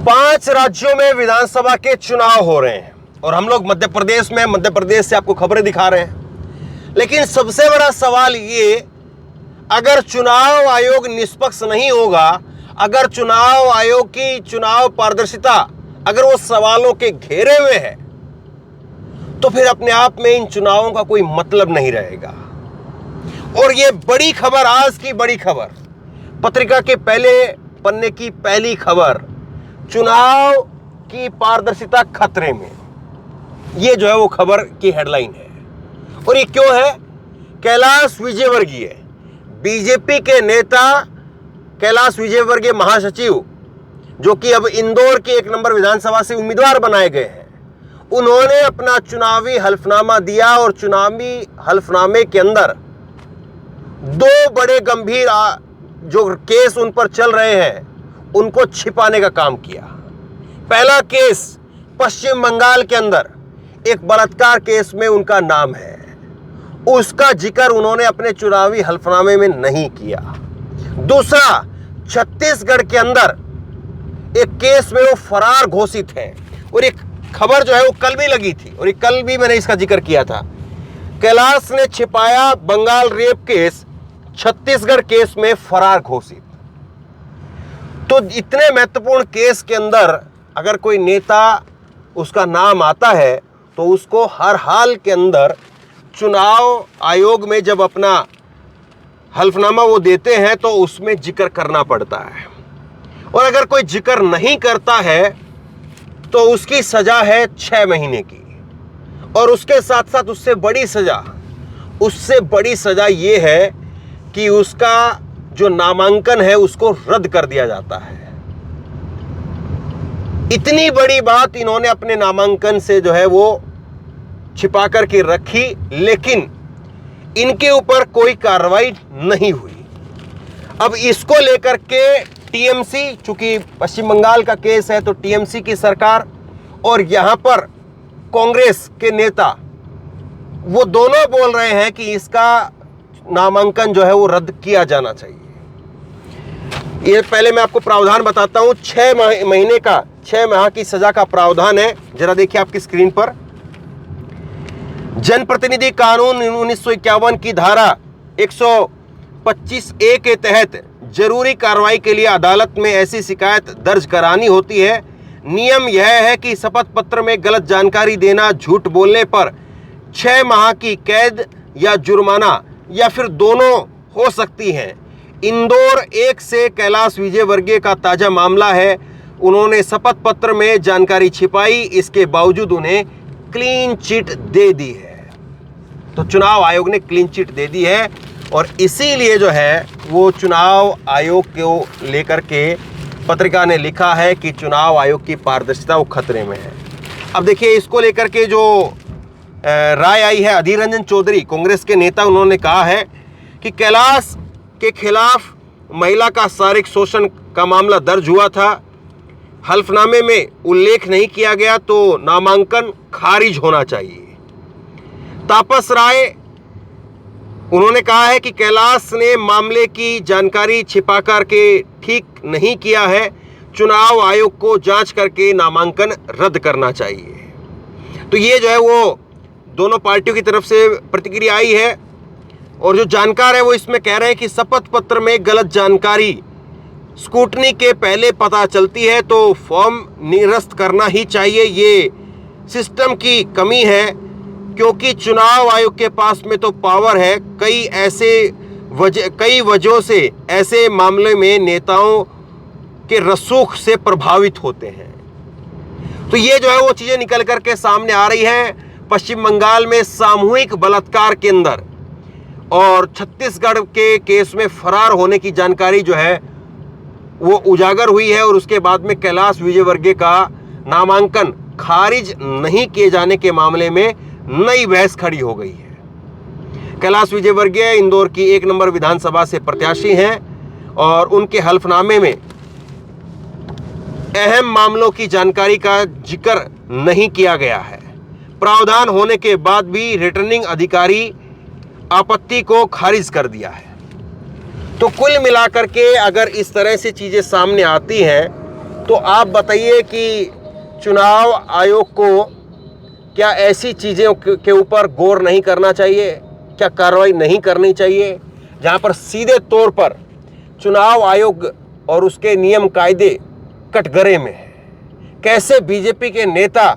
5 राज्यों में विधानसभा के चुनाव हो रहे हैं और हम लोग मध्य प्रदेश में, मध्य प्रदेश से आपको खबरें दिखा रहे हैं। लेकिन सबसे बड़ा सवाल ये, अगर चुनाव आयोग निष्पक्ष नहीं होगा, अगर चुनाव आयोग की चुनाव पारदर्शिता अगर वो सवालों के घेरे हुए है, तो फिर अपने आप में इन चुनावों का कोई मतलब नहीं रहेगा। और ये बड़ी खबर, आज की बड़ी खबर, पत्रिका के पहले पन्ने की पहली खबर, चुनाव की पारदर्शिता खतरे में, ये जो है वो खबर की हेडलाइन है। और ये क्यों है? कैलाश विजयवर्गीय, बीजेपी के नेता कैलाश विजयवर्गीय महासचिव, जो कि अब इंदौर के 1 नंबर विधानसभा से उम्मीदवार बनाए गए हैं, उन्होंने अपना चुनावी हल्फनामा दिया और चुनावी हल्फनामे के अंदर 2 बड़े गंभीर जो केस उन पर चल रहे हैं उनको छिपाने का काम किया। पहला केस पश्चिम बंगाल के अंदर एक बलात्कार केस में उनका नाम है, उसका जिक्र उन्होंने अपने चुनावी हल्फनामे में नहीं किया। दूसरा, छत्तीसगढ़ के अंदर एक केस में वो फरार घोषित है और एक खबर जो है वो कल भी लगी थी और कल भी मैंने इसका जिक्र किया था। कैलाश ने छिपाया Bengal rape case, Chhattisgarh case में फरार घोषित। तो इतने महत्वपूर्ण केस के अंदर अगर कोई नेता, उसका नाम आता है, तो उसको हर हाल के अंदर चुनाव आयोग में जब अपना हल्फनामा वो देते हैं तो उसमें जिक्र करना पड़ता है। और अगर कोई जिक्र नहीं करता है तो उसकी सजा है 6 महीने की, और उसके साथ साथ उससे बड़ी सजा ये है कि उसका जो नामांकन है उसको रद्द कर दिया जाता है। इतनी बड़ी बात इन्होंने अपने नामांकन से जो है वो छिपा करके रखी, लेकिन इनके ऊपर कोई कार्रवाई नहीं हुई। अब इसको लेकर के टीएमसी, चूंकि पश्चिम बंगाल का केस है तो टीएमसी की सरकार और यहां पर कांग्रेस के नेता, वो दोनों बोल रहे हैं कि इसका नामांकन जो है वो रद्द किया जाना चाहिए। ये पहले मैं आपको प्रावधान बताता हूं। 6 माह की सजा का प्रावधान है। जरा देखिए आपकी स्क्रीन पर, जनप्रतिनिधि कानून 1951 की धारा 125A के तहत जरूरी कार्रवाई के लिए अदालत में ऐसी शिकायत दर्ज करानी होती है। नियम यह है कि शपथ पत्र में गलत जानकारी देना, झूठ बोलने पर 6 माह की कैद या जुर्माना या फिर दोनों हो सकती हैं। इंदौर 1 से कैलाश विजयवर्गीय का ताजा मामला है। उन्होंने शपथ पत्र में जानकारी छिपाई, इसके बावजूद उन्हें क्लीन चिट दे दी है। तो चुनाव आयोग ने क्लीन चिट दे दी है और इसीलिए जो है वो चुनाव आयोग को लेकर के पत्रिका ने लिखा है कि चुनाव आयोग की पारदर्शिता वो खतरे में है। अब देखिए, इसको लेकर के जो राय आई है, अधीर रंजन चौधरी कांग्रेस के नेता, उन्होंने कहा है कि कैलाश के खिलाफ महिला का शारीरिक शोषण का मामला दर्ज हुआ था, हल्फनामे में उल्लेख नहीं किया गया तो नामांकन खारिज होना चाहिए। तापस राय, उन्होंने कहा है कि कैलाश ने मामले की जानकारी छिपाकर के ठीक नहीं किया है, चुनाव आयोग को जांच करके नामांकन रद्द करना चाहिए। तो ये जो है वो दोनों पार्टियों की तरफ से प्रतिक्रिया आई है और जो जानकार है वो इसमें कह रहे हैं कि शपथ पत्र में गलत जानकारी स्क्रूटनी के पहले पता चलती है तो फॉर्म निरस्त करना ही चाहिए। ये सिस्टम की कमी है क्योंकि चुनाव आयोग के पास में तो पावर है, कई वजहों से ऐसे मामले में नेताओं के रसूख से प्रभावित होते हैं। तो ये जो है वो चीज़ें निकल करके सामने आ रही हैं। पश्चिम बंगाल में सामूहिक बलात्कार के अंदर और छत्तीसगढ़ के केस में फरार होने की जानकारी जो है वो उजागर हुई है और उसके बाद में कैलाश विजयवर्गीय का नामांकन खारिज नहीं किए जाने के मामले में नई बहस खड़ी हो गई है। कैलाश विजयवर्गीय इंदौर की 1 नंबर विधानसभा से प्रत्याशी हैं और उनके हल्फनामे में अहम मामलों की जानकारी का जिक्र नहीं किया गया है। प्रावधान होने के बाद भी रिटर्निंग अधिकारी आपत्ति को खारिज कर दिया है। तो कुल मिलाकर के अगर इस तरह से चीज़ें सामने आती हैं तो आप बताइए कि चुनाव आयोग को क्या ऐसी चीज़ों के ऊपर गौर नहीं करना चाहिए, क्या कार्रवाई नहीं करनी चाहिए जहां पर सीधे तौर पर चुनाव आयोग और उसके नियम कायदे कटघरे में है। कैसे बीजेपी के नेता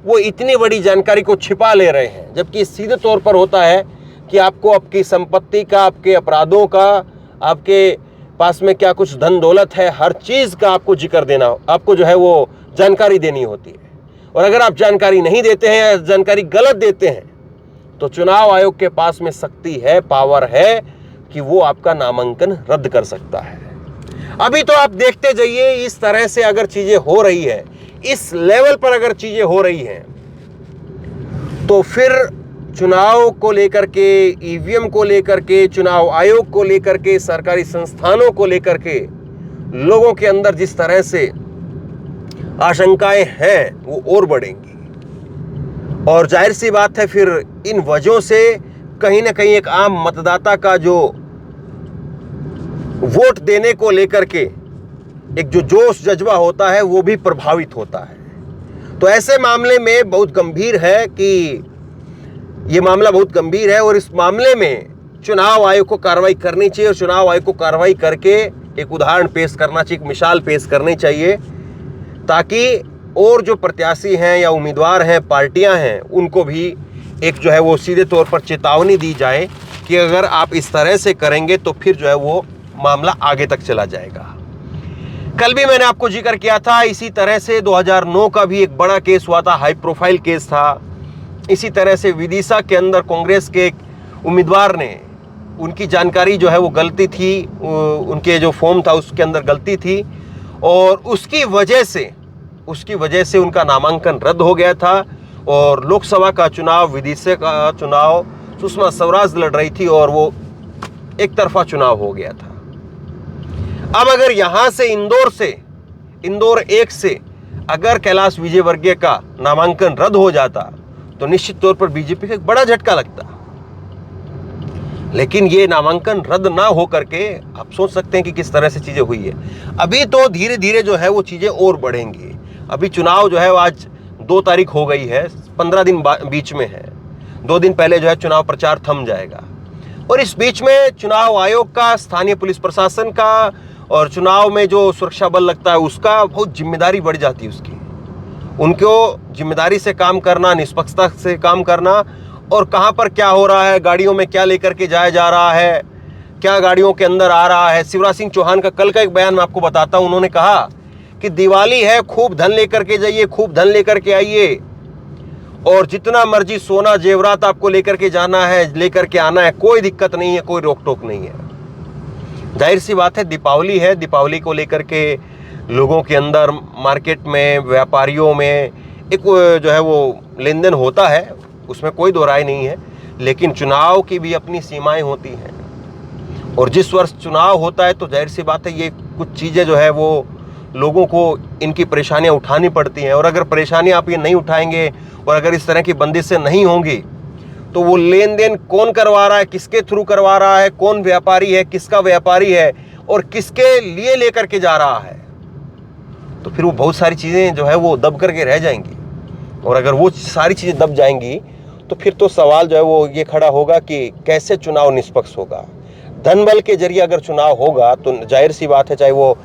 वो इतनी बड़ी जानकारी को छिपा ले रहे हैं, जबकि सीधे तौर पर होता है कि आपको आपकी संपत्ति का, आपके अपराधों का, आपके पास में क्या कुछ धन दौलत है, हर चीज़ का आपको जिक्र देना, आपको जो है वो जानकारी देनी होती है। और अगर आप जानकारी नहीं देते हैं या जानकारी गलत देते हैं तो चुनाव आयोग के पास में शक्ति है, पावर है कि वो आपका नामांकन रद्द कर सकता है। अभी तो आप देखते जाइए, इस तरह से अगर चीजें हो रही है, इस लेवल पर अगर चीजें हो रही हैं, तो फिर चुनाव को लेकर के, ईवीएम को लेकर के, चुनाव आयोग को लेकर के, सरकारी संस्थानों को लेकर के लोगों के अंदर जिस तरह से आशंकाएं हैं वो और बढ़ेंगी। और जाहिर सी बात है, फिर इन वजहों से कहीं ना कहीं एक आम मतदाता का जो वोट देने को लेकर के एक जो जोश जज्बा होता है वो भी प्रभावित होता है। तो ऐसे मामले में बहुत गंभीर है कि ये मामला बहुत गंभीर है और इस मामले में चुनाव आयोग को कार्रवाई करनी चाहिए और चुनाव आयोग को कार्रवाई करके एक उदाहरण पेश करना चाहिए, एक मिसाल पेश करनी चाहिए, ताकि और जो प्रत्याशी हैं या उम्मीदवार हैं, पार्टियां हैं, उनको भी एक जो है वो सीधे तौर पर चेतावनी दी जाए कि अगर आप इस तरह से करेंगे तो फिर जो है वो मामला आगे तक चला जाएगा। कल भी मैंने आपको जिक्र किया था, इसी तरह से 2009 का भी एक बड़ा केस हुआ था, हाई प्रोफाइल केस था। इसी तरह से विदिशा के अंदर कांग्रेस के एक उम्मीदवार ने, उनकी जानकारी जो है वो गलती थी, उनके जो फॉर्म था उसके अंदर गलती थी और उसकी वजह से उनका नामांकन रद्द हो गया था और लोकसभा का चुनाव, विदिशा का चुनाव सुषमा स्वराज लड़ रही थी और वो एक तरफा चुनाव हो गया था। अब अगर यहां से इंदौर 1 से अगर कैलाश विजयवर्गीय का नामांकन रद्द हो जाता तो निश्चित तौर पर बीजेपी को एक बड़ा झटका लगता। लेकिन ये नामांकन रद्द ना हो करके आप सोच सकते हैं कि किस तरह से चीजें हुई है। अभी तो धीरे धीरे जो है वो चीजें और बढ़ेंगी। अभी चुनाव जो है आज 2 तारीख हो गई है, 15 दिन बीच में है, 2 दिन पहले जो है चुनाव प्रचार थम जाएगा और इस बीच में चुनाव आयोग का, स्थानीय पुलिस प्रशासन का और चुनाव में जो सुरक्षा बल लगता है उसका बहुत जिम्मेदारी बढ़ जाती है। उनको जिम्मेदारी से काम करना, निष्पक्षता से काम करना और कहां पर क्या हो रहा है, गाड़ियों में क्या लेकर के जाया जा रहा है, क्या गाड़ियों के अंदर आ रहा है। शिवराज सिंह चौहान का कल का एक बयान मैं आपको बताता हूं। उन्होंने कहा कि दिवाली है, खूब धन लेकर के जाइए, खूब धन लेकर के आइए और जितना मर्जी सोना जेवरात आपको लेकर के जाना है, लेकर के आना है, कोई दिक्कत नहीं है, कोई रोक टोक नहीं है। जाहिर सी बात है, दीपावली है, दीपावली को लेकर के लोगों के अंदर, मार्केट में, व्यापारियों में एक जो है वो लेन देन होता है, उसमें कोई दो राय नहीं है। लेकिन चुनाव की भी अपनी सीमाएं होती हैं और जिस वर्ष चुनाव होता है तो जाहिर सी बात है ये कुछ चीज़ें जो है वो लोगों को इनकी परेशानियां उठानी पड़ती हैं और अगर परेशानियां आप ये नहीं उठाएंगे और अगर इस तरह की बंदिशें नहीं होंगी तो वो लेन देन कौन करवा रहा है, किसके थ्रू करवा रहा है, कौन व्यापारी है, किसका व्यापारी है और किसके लिए लेकर के जा रहा है, तो फिर वो बहुत सारी चीज़ें जो है वो दब करके रह जाएंगी। और अगर वो सारी चीज़ें दब जाएंगी तो फिर तो सवाल जो है वो ये खड़ा होगा कि कैसे चुनाव निष्पक्ष होगा। धन बल के जरिए अगर चुनाव होगा तो जाहिर सी बात है, चाहे वो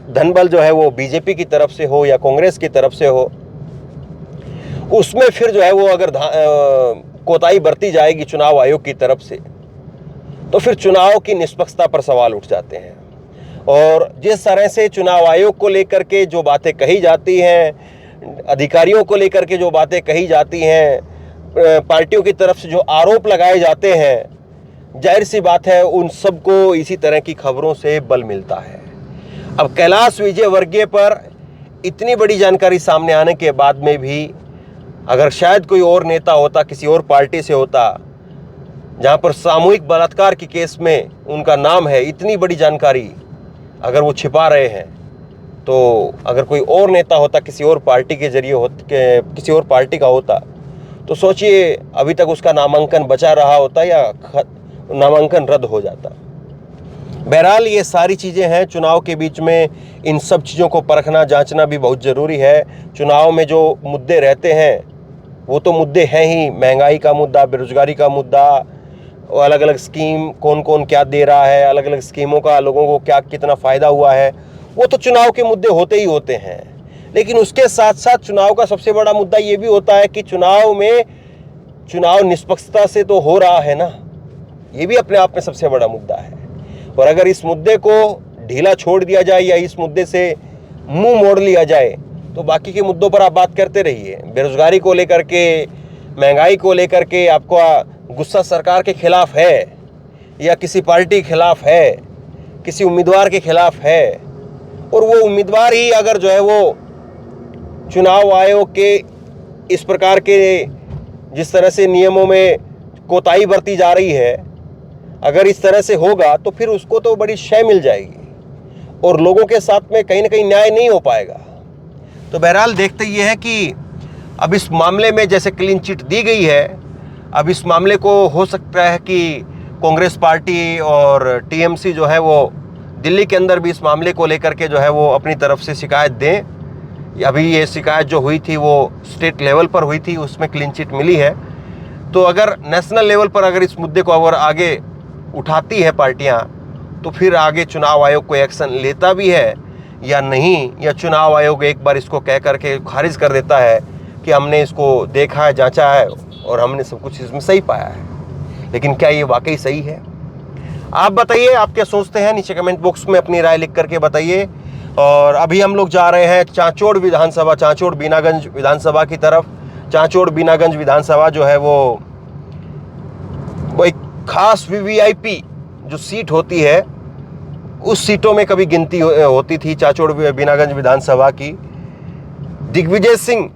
धन बल जो है वो बीजेपी की तरफ से हो या कांग्रेस की तरफ से हो, उसमें फिर जो है वो अगर कोताही बरती जाएगी चुनाव आयोग की तरफ से तो फिर चुनाव की निष्पक्षता पर सवाल उठ जाते हैं। और जिस तरह से चुनाव आयोग को लेकर के जो बातें कही जाती हैं, अधिकारियों को लेकर के जो बातें कही जाती हैं, पार्टियों की तरफ से जो आरोप लगाए जाते हैं, जाहिर सी बात है उन सबको इसी तरह की खबरों से बल मिलता है। अब कैलाश विजयवर्गीय पर इतनी बड़ी जानकारी सामने आने के बाद में भी अगर शायद कोई और नेता होता, किसी और पार्टी से होता, जहां पर सामूहिक बलात्कार के केस में उनका नाम है, इतनी बड़ी जानकारी अगर वो छिपा रहे हैं, तो अगर कोई और नेता होता, किसी और पार्टी के जरिए किसी और पार्टी का होता, तो सोचिए अभी तक उसका नामांकन बचा रहा होता या नामांकन रद्द हो जाता। बहरहाल ये सारी चीज़ें हैं चुनाव के बीच में, इन सब चीज़ों को परखना जांचना भी बहुत ज़रूरी है। चुनाव में जो मुद्दे रहते हैं वो तो मुद्दे हैं ही, महंगाई का मुद्दा, बेरोजगारी का मुद्दा, अलग अलग स्कीम कौन कौन क्या दे रहा है, अलग अलग स्कीमों का लोगों को क्या कितना फ़ायदा हुआ है, वो तो चुनाव के मुद्दे होते ही होते हैं। लेकिन उसके साथ साथ चुनाव का सबसे बड़ा मुद्दा ये भी होता है कि चुनाव निष्पक्षता से तो हो रहा है ना, ये भी अपने आप में सबसे बड़ा मुद्दा है। और अगर इस मुद्दे को ढीला छोड़ दिया जाए या इस मुद्दे से मुंह मोड़ लिया जाए तो बाकी के मुद्दों पर आप बात करते रहिए। बेरोजगारी को लेकर के, महंगाई को लेकर के आपका गुस्सा सरकार के खिलाफ है या किसी पार्टी के खिलाफ है, किसी उम्मीदवार के खिलाफ है, और वो उम्मीदवार ही अगर जो है वो चुनाव आयोग के इस प्रकार के जिस तरह से नियमों में कोताही बरती जा रही है, अगर इस तरह से होगा तो फिर उसको तो बड़ी शय मिल जाएगी और लोगों के साथ में कहीं ना कहीं न्याय नहीं हो पाएगा। तो बहरहाल देखते ये है कि अब इस मामले में जैसे क्लीन चिट दी गई है, अब इस मामले को हो सकता है कि कांग्रेस पार्टी और टीएमसी जो है वो दिल्ली के अंदर भी इस मामले को लेकर के जो है वो अपनी तरफ से शिकायत दें। अभी ये शिकायत जो हुई थी वो स्टेट लेवल पर हुई थी, उसमें क्लीन चिट मिली है। तो अगर नेशनल लेवल पर अगर इस मुद्दे को अगर आगे उठाती है पार्टियां तो फिर आगे चुनाव आयोग कोई एक्शन लेता भी है या नहीं, या चुनाव आयोग एक बार इसको कह करके खारिज कर देता है कि हमने इसको देखा है, जांचा है और हमने सब कुछ इसमें सही पाया है। लेकिन क्या ये वाकई सही है? आप बताइए, आप क्या सोचते हैं? नीचे कमेंट बॉक्स में अपनी राय लिख करके बताइए। और अभी हम लोग जा रहे हैं चांचौड़ विधानसभा, चांचौड़ बीनागंज विधानसभा की तरफ। चांचौड़ बीनागंज विधानसभा जो है वो एक खास वीवीआईपी जो सीट होती है, उस सीटों में कभी गिनती होती थी चांचौड़ बीनागंज विधानसभा की। दिग्विजय सिंह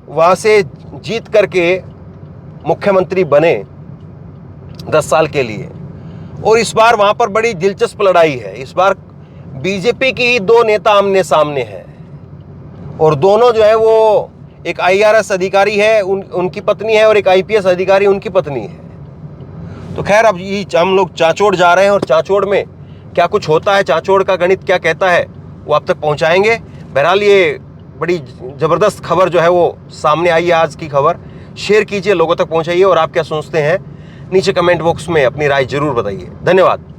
वहाँ से जीत करके मुख्यमंत्री बने 10 साल के लिए, और इस बार वहाँ पर बड़ी दिलचस्प लड़ाई है। इस बार बीजेपी की ही 2 नेता आमने सामने हैं और दोनों जो है वो एक आईआरएस अधिकारी है, उनकी पत्नी है, और एक आईपीएस अधिकारी उनकी पत्नी है। तो खैर अब ये हम लोग चांचौड़ जा रहे हैं और चांचौड़ में क्या कुछ होता है, चांचौड़ का गणित क्या कहता है, वो आप तक पहुंचाएंगे। बहरहाल ये बड़ी ज़बरदस्त खबर जो है वो सामने आई है, आज की खबर। शेयर कीजिए, लोगों तक पहुंचाइए, और आप क्या सोचते हैं नीचे कमेंट बॉक्स में अपनी राय जरूर बताइए। धन्यवाद।